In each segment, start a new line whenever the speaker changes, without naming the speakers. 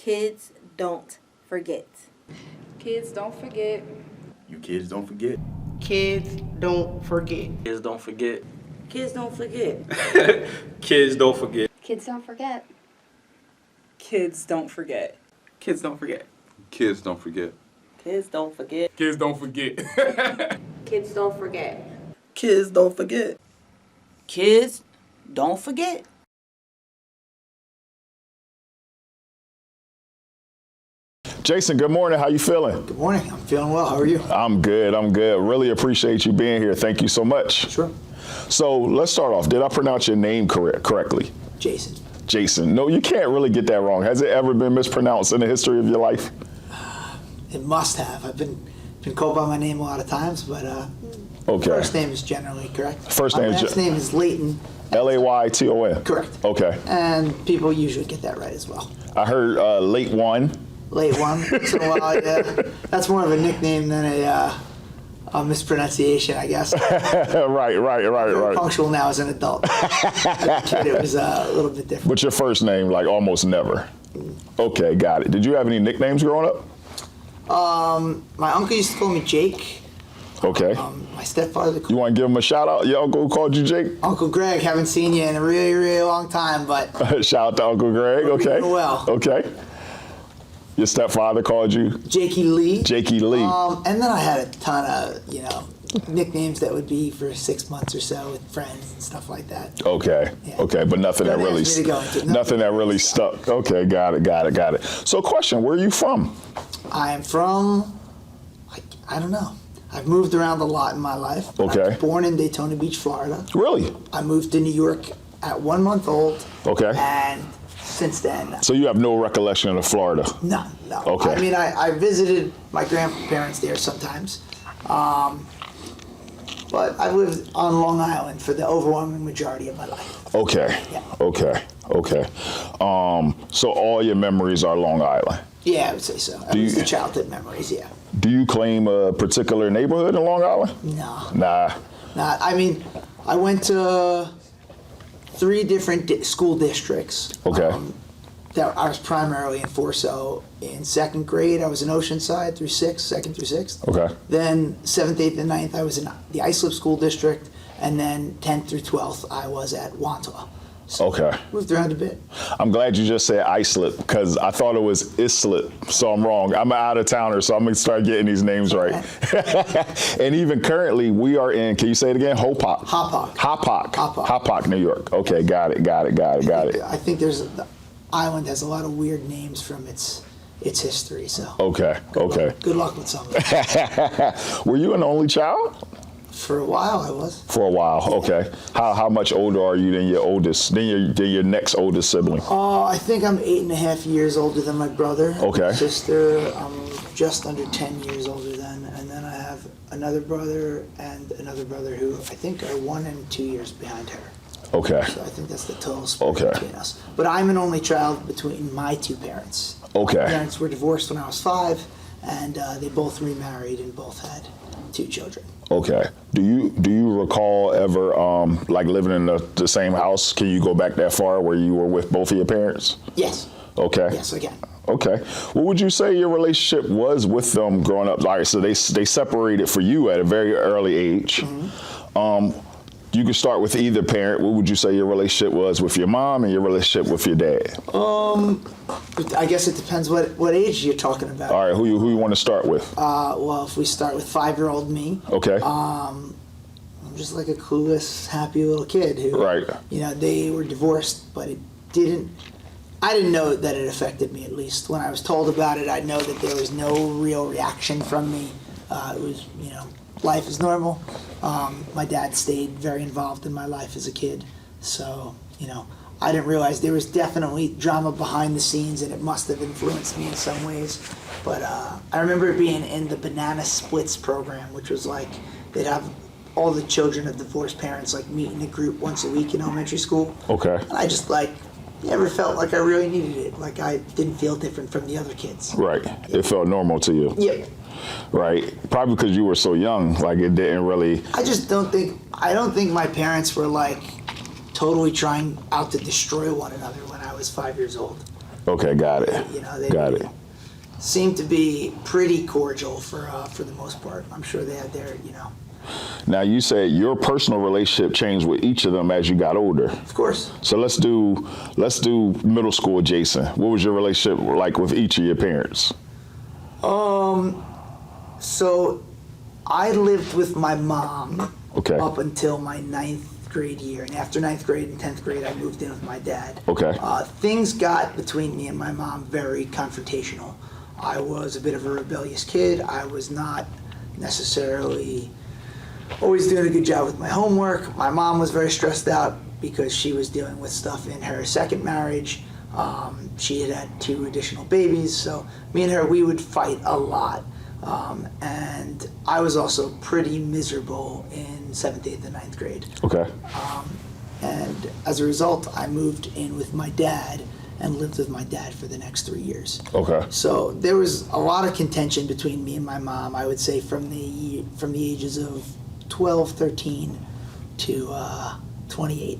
Kids don't forget.
Kids don't forget.
You kids don't forget.
Kids don't forget.
Kids don't forget.
Kids don't forget.
Kids don't forget.
Kids don't forget.
Kids don't forget.
Kids don't forget.
Kids don't forget.
Kids don't forget.
Kids don't forget.
Kids don't forget.
Kids don't forget.
Kids don't forget.
Jason, good morning. How you feeling?
Good morning. I'm feeling well. How are you?
I'm good. Really appreciate you being here. Thank you so much.
Sure.
So let's start off. Did I pronounce your name correctly?
Jason.
Jason. No, you can't really get that wrong. Has it ever been mispronounced in the history of your life?
It must have. I've been called by my name a lot of times, but
Okay.
first name is generally correct.
First name
my
is
last name is Layton.
Layton.
Correct.
Okay.
And people usually get that right as well.
I heard late one.
Late one. So yeah, that's more of a nickname than a mispronunciation, I guess.
Right.
Punctual now as an adult. As a kid, it was a little bit different.
But your first name, like almost never. Okay, got it. Did you have any nicknames growing up?
My uncle used to call me Jake.
Okay.
My stepfather.
You want to give him a shout out? Your uncle who called you Jake?
Uncle Greg, haven't seen you in a really, really long time, but.
Shout out to Uncle Greg. Okay.
Doing well.
Okay. Your stepfather called you?
Jakey Lee.
Jakey Lee.
And then I had a ton of, nicknames that would be for 6 months or so with friends and stuff like that.
Okay.
Yeah.
Okay, but nothing that really, nothing that really stuck. Okay, got it. So, question: where are you from?
I am from, I don't know. I've moved around a lot in my life.
Okay.
I was born in Daytona Beach, Florida.
Really?
I moved to New York at 1 month old.
Okay.
And since then.
So you have no recollection of Florida?
No.
Okay.
I mean, I visited my grandparents there sometimes. But I've lived on Long Island for the overwhelming majority of my life.
Okay.
Yeah.
Okay. So all your memories are Long Island?
Yeah, I would say so. At least the childhood memories, yeah.
Do you claim a particular neighborhood in Long Island?
No.
Nah.
I mean, I went to 3 different school districts.
Okay.
That I was primarily in 4. So in 2nd grade, I was in Oceanside through 2nd through 6th.
Okay.
Then 7th, 8th, and 9th, I was in the Islip School District. And then 10th through 12th, I was at Wantagh. So
Okay.
moved around a bit.
I'm glad you just said Islip because I thought it was Islip, so I'm wrong. I'm an out-of-towner, so I'm going to start getting these names right. And even currently, we are in, can you say it again? Hauppauge. Hauppauge, New York. Okay, got it.
I think the island has a lot of weird names from its history, so.
Okay.
Good luck with some of it.
Were you an only child?
For a while, I was.
For a while, okay. How much older are you than your next oldest sibling?
I think I'm 8.5 years older than my brother.
Okay.
My sister, I'm just under 10 years older than, and then I have another brother and another brother who I think are 1 and 2 years behind her.
Okay.
So I think that's the total split between us. But I'm an only child between my 2 parents.
Okay.
My parents were divorced when I was 5, and they both remarried and both had 2 children.
Okay. Do you recall ever like living in the same house? Can you go back that far where you were with both of your parents?
Yes.
Okay.
Yes, I can.
Okay. What would you say your relationship was with them growing up? All right, so they separated for you at a very early age. Mm-hmm. You could start with either parent. What would you say your relationship was with your mom and your relationship with your dad?
I guess it depends what age you're talking about.
All right, who you want to start with?
Well, if we start with 5-year-old me.
Okay.
I'm just like a clueless, happy little kid who,
right.
They were divorced, but I didn't know that it affected me, at least. When I was told about it, I know that there was no real reaction from me. It was, life is normal. My dad stayed very involved in my life as a kid. So, I didn't realize there was definitely drama behind the scenes, and it must have influenced me in some ways. But I remember being in the Banana Splits program, which was like they'd have all the children of divorced parents meet in a group once a week in elementary school.
Okay.
And I just never felt like I really needed it. Like I didn't feel different from the other kids.
Right. It felt normal to you.
Yeah.
Right. Probably because you were so young, it didn't really.
I don't think my parents were totally trying out to destroy one another when I was 5 years old.
Okay, got it.
You know, they
Got it.
seem to be pretty cordial for the most part. I'm sure they had their,
Now you said your personal relationship changed with each of them as you got older.
Of course.
So let's do middle school, Jason. What was your relationship like with each of your parents?
So I lived with my mom
Okay.
up until my 9th grade year. And after 9th grade and 10th grade, I moved in with my dad.
Okay.
Things got between me and my mom very confrontational. I was a bit of a rebellious kid. I was not necessarily always doing a good job with my homework. My mom was very stressed out because she was dealing with stuff in her second marriage. She had 2 additional babies, so me and her, we would fight a lot. And I was also pretty miserable in 7th, 8th, and 9th grade.
Okay.
And as a result, I moved in with my dad and lived with my dad for the next 3 years.
Okay.
So there was a lot of contention between me and my mom, I would say from the ages of 12, 13 to 28.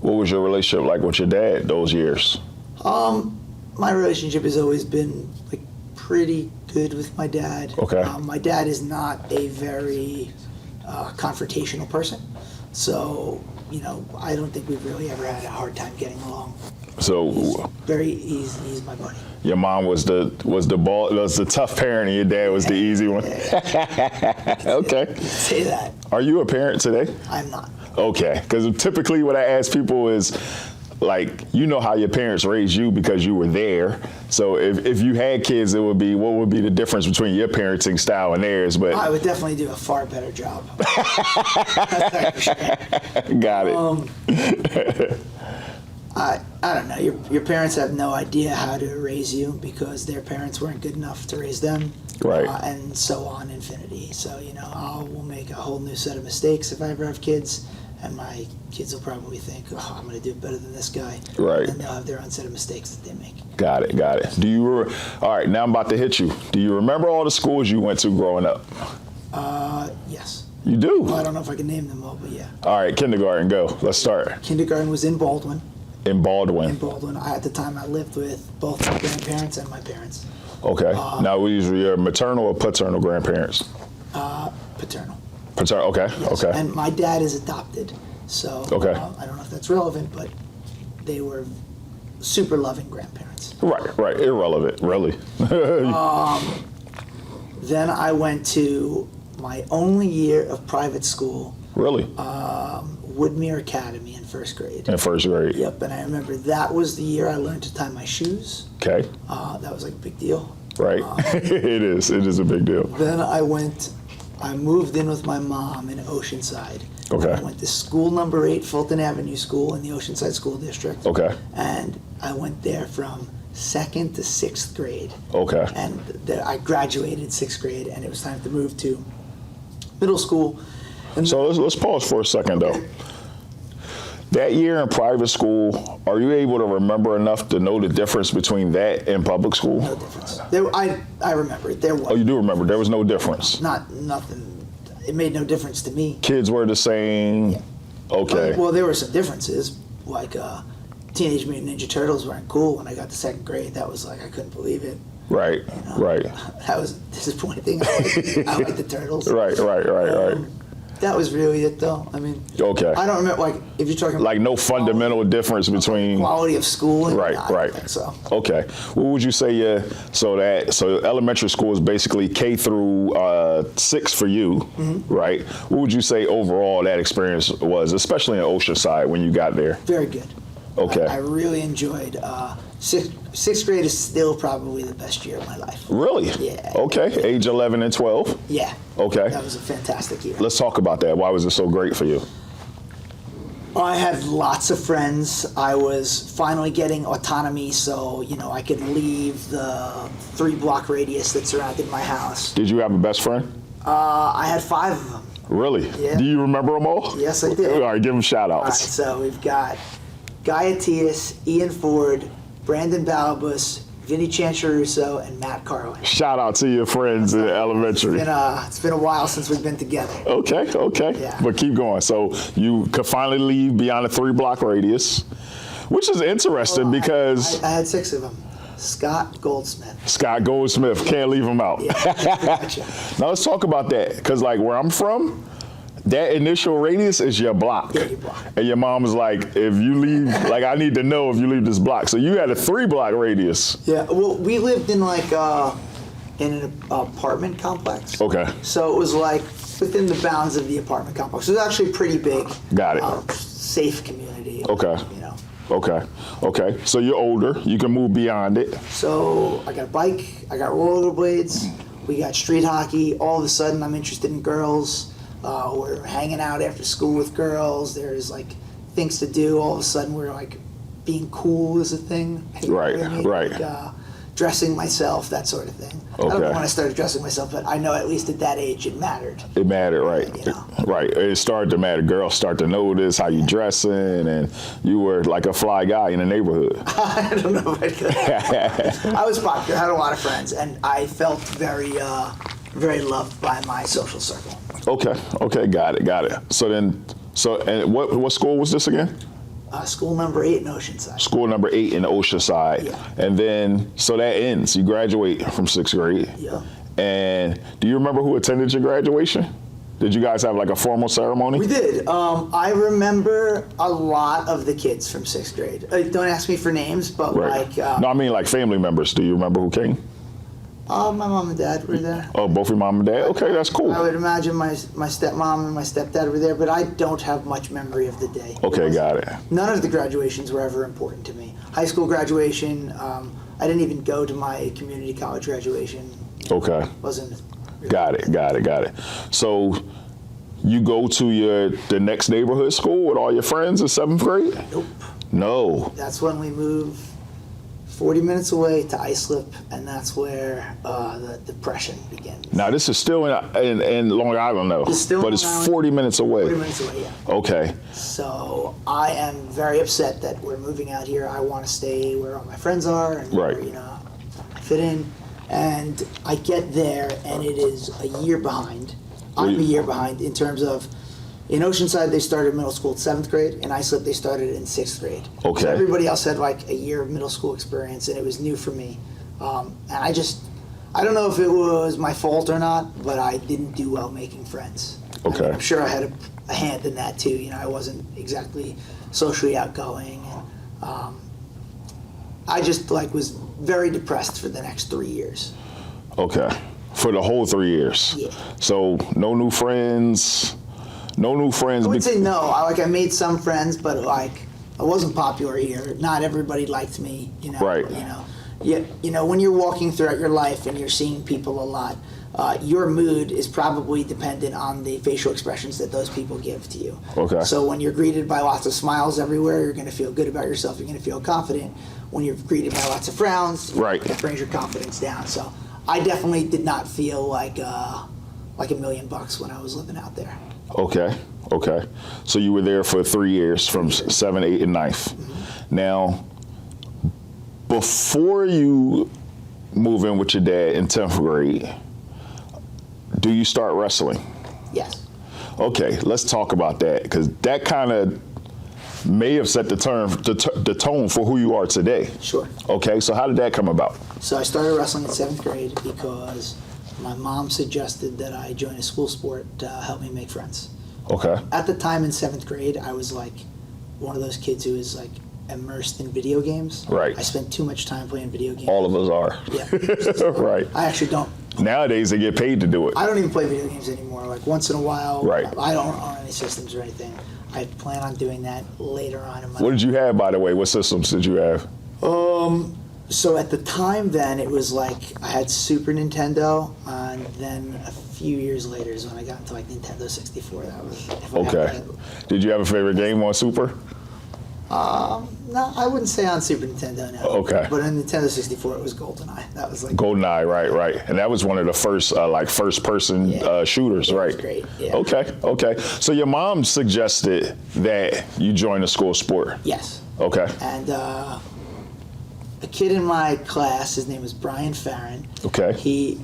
What was your relationship like with your dad those years?
My relationship has always been like pretty good with my dad.
Okay.
My dad is not a very confrontational person, so I don't think we've really ever had a hard time getting along.
So
He's my buddy.
your mom was the tough parent and your dad was the easy one. Okay.
Say that.
Are you a parent today?
I'm not.
Okay, because typically what I ask people is, like, how your parents raised you because you were there. So if you had kids, what would be the difference between your parenting style and theirs? But
I would definitely do a far better job. That's for sure.
got it.
I don't know. Your parents have no idea how to raise you because their parents weren't good enough to raise them.
Right.
And so on infinity. So, we'll make a whole new set of mistakes if I ever have kids. And my kids will probably think, oh, I'm going to do better than this guy.
Right.
And they'll have their own set of mistakes that they make.
Got it. All right, now I'm about to hit you. Do you remember all the schools you went to growing up?
Yes.
You do?
Well, I don't know if I can name them all, but yeah.
All right, kindergarten, go. Let's start.
Kindergarten was in Baldwin.
In Baldwin.
At the time, I lived with both my grandparents and my parents.
Okay. Now, these were your maternal or paternal grandparents?
Paternal.
Paternal, okay,
Yes.
okay.
And my dad is adopted, so
Okay.
I don't know if that's relevant, but they were super loving grandparents.
Right. Irrelevant, really.
Then I went to my only year of private school,
Really?
Woodmere Academy in 1st grade.
In 1st grade?
Yep, and I remember that was the year I learned to tie my shoes.
Okay.
That was like a big deal.
Right. It is a big deal.
Then I moved in with my mom in Oceanside.
Okay.
I went to school number 8, Fulton Avenue School in the Oceanside School District.
Okay.
And I went there from 2nd to 6th grade.
Okay.
And I graduated 6th grade, and it was time to move to middle school. And
So let's pause for a second, though. That year in private school, are you able to remember enough to know the difference between that and public school?
no difference. I remember it. There was
Oh, you do remember. There was no difference.
nothing. It made no difference to me.
Kids were the same. Okay.
Well, there were some differences, like Teenage Mutant Ninja Turtles weren't cool when I got to 2nd grade. That was like, I couldn't believe it.
Right. Right.
That was disappointing. I like the Turtles.
Right.
That was really it, though. I mean,
Okay.
I don't remember, like, if you're talking
Like no fundamental difference between.
quality of schooling.
Right,
I don't
right.
think so.
Okay. What would you say? So elementary school is basically K through 6 for you, right? What would you say overall that experience was, especially in Oceanside when you got there?
Very good.
Okay.
I really enjoyed. 6th grade is still probably the best year of my life.
Really?
Yeah.
Okay. Age 11 and 12.
Yeah.
Okay.
That was a fantastic year.
Let's talk about that. Why was it so great for you?
I had lots of friends. I was finally getting autonomy, so I could leave the 3-block radius that surrounded my house.
Did you have a best friend?
I had 5 of them.
Really?
Yeah.
Do you remember them all?
Yes, I did.
All right, give them shout
All right,
outs.
so we've got Guy Atias, Ian Ford, Brandon Balabus, Vinny Chancharuso, and Matt Carlin.
Shout out to your friends in elementary.
It's been a while since we've been together.
Okay.
Yeah.
But keep going. So you could finally leave beyond a 3-block radius, which is interesting because
I had 6 of them. Scott Goldsmith.
Scott Goldsmith, can't leave him out.
Gotcha.
Now let's talk about that, because like where I'm from, that initial radius is your block.
Yeah, your block.
And your mom was like, if you leave, like I need to know if you leave this block. So you had a 3-block radius.
Yeah, well, we lived in like in an apartment complex.
Okay.
So it was like within the bounds of the apartment complex. It was actually pretty big.
Got it.
Safe community.
Okay.
You know.
Okay. So you're older. You can move beyond it.
So I got a bike. I got rollerblades. We got street hockey. All of a sudden, I'm interested in girls. We're hanging out after school with girls. There's like things to do. All of a sudden, we're like being cool is a thing. You know
Right,
what I mean?
right.
Like, dressing myself, that sort of thing. I don't
Okay.
know when I started dressing myself, but I know at least at that age it mattered.
It mattered, right?
You know.
Right. It started to matter. Girls start to notice how you dressing, and you were like a fly guy in the neighborhood.
I don't know if I could. I was popular. I had a lot of friends, and I felt very, very loved by my social circle.
Okay. Got it. So and what school was this again?
School number 8 in Oceanside.
School number 8 in Oceanside.
Yeah.
And then, so that ends. You graduate from 6th grade.
Yeah.
And do you remember who attended your graduation? Did you guys have like a formal ceremony?
We did. I remember a lot of the kids from 6th grade. Don't ask me for names, but
Right.
like...
No, I mean like family members. Do you remember who came?
my mom and dad were there.
Oh, both your mom and dad? Okay, that's cool.
I would imagine my stepmom and my stepdad were there, but I don't have much memory of the day.
Okay, got it.
None of the graduations were ever important to me. High school graduation, I didn't even go to my community college graduation.
Okay.
Wasn't.
Got it. So you go to the next neighborhood school with all your friends in 7th grade?
Nope.
No.
That's when we moved 40 minutes away to Islip, and that's where the depression begins.
Now this is still in Long Island though,
It's still
but
in
it's
Long Island.
40 minutes away.
40 minutes away, yeah.
Okay.
So I am very upset that we're moving out here. I want to stay where all my friends are and
Right.
where, fit in. And I get there, and it is a year behind. I'm a year behind in terms of, in Oceanside, they started middle school at 7th grade. In Islip, they started in 6th grade.
Okay.
So everybody else had like a year of middle school experience, and it was new for me. And I don't know if it was my fault or not, but I didn't do well making friends.
Okay.
I'm sure I had a hand in that too. I wasn't exactly socially outgoing. And, I just was very depressed for the next 3 years.
Okay. For the whole 3 years.
Yeah.
So no new friends. No new friends.
I would say no. I made some friends, but I wasn't popular here. Not everybody liked me.
Right.
When you're walking throughout your life and you're seeing people a lot, your mood is probably dependent on the facial expressions that those people give to you.
Okay.
So when you're greeted by lots of smiles everywhere, you're going to feel good about yourself. You're going to feel confident. When you're greeted by lots of frowns,
Right.
it brings your confidence down. So I definitely did not feel like $1 million when I was living out there.
Okay. So you were there for 3 years, from 7, 8, and 9th.
Mm-hmm.
Now, before you move in with your dad in 10th grade, do you start wrestling?
Yes.
Okay, let's talk about that, because that kind of may have set the tone for who you are today.
Sure.
Okay, so how did that come about?
So I started wrestling in 7th grade because my mom suggested that I join a school sport to help me make friends.
Okay.
At the time in 7th grade, I was one of those kids who was immersed in video games.
Right.
I spent too much time playing video games.
All of us are.
Yeah.
Right.
I actually don't.
Nowadays they get paid to do it.
I don't even play video games anymore. Once in a while.
Right.
I don't own any systems or anything. I plan on doing that later on in my
What did you have, by the way? What systems did you have?
So at the time then, it was I had Super Nintendo, and then a few years later is when I got into Nintendo 64. That was if I had
Okay.
that.
Did you have a favorite game on Super?
No, I wouldn't say on Super Nintendo, no.
Okay.
But on Nintendo 64, it was GoldenEye. That was
GoldenEye, right. And that was one of the first first-person
Yeah.
shooters,
It
right?
was great, yeah.
Okay. So your mom suggested that you join a school sport.
Yes.
Okay.
And a kid in my class, his name was Brian Farron.
Okay.
He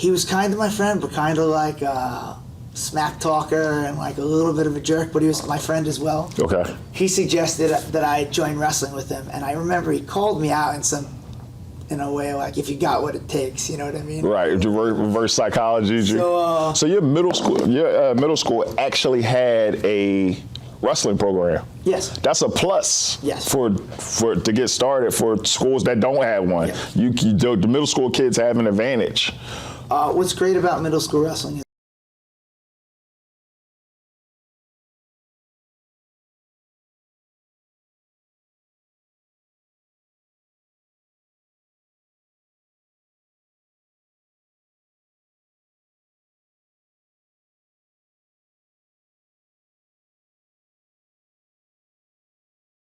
was kind of my friend, but kind of a smack talker and a little bit of a jerk, but he was my friend as well.
Okay.
He suggested that I join wrestling with him, and I remember he called me out in some in a way, like if you got what it takes, you know what I mean?
Right, reverse psychology. So your middle school actually had a wrestling program.
Yes.
That's a plus.
Yes.
For to get started for schools that don't have one.
Yes.
The middle school kids have an advantage.
What's great about middle school wrestling is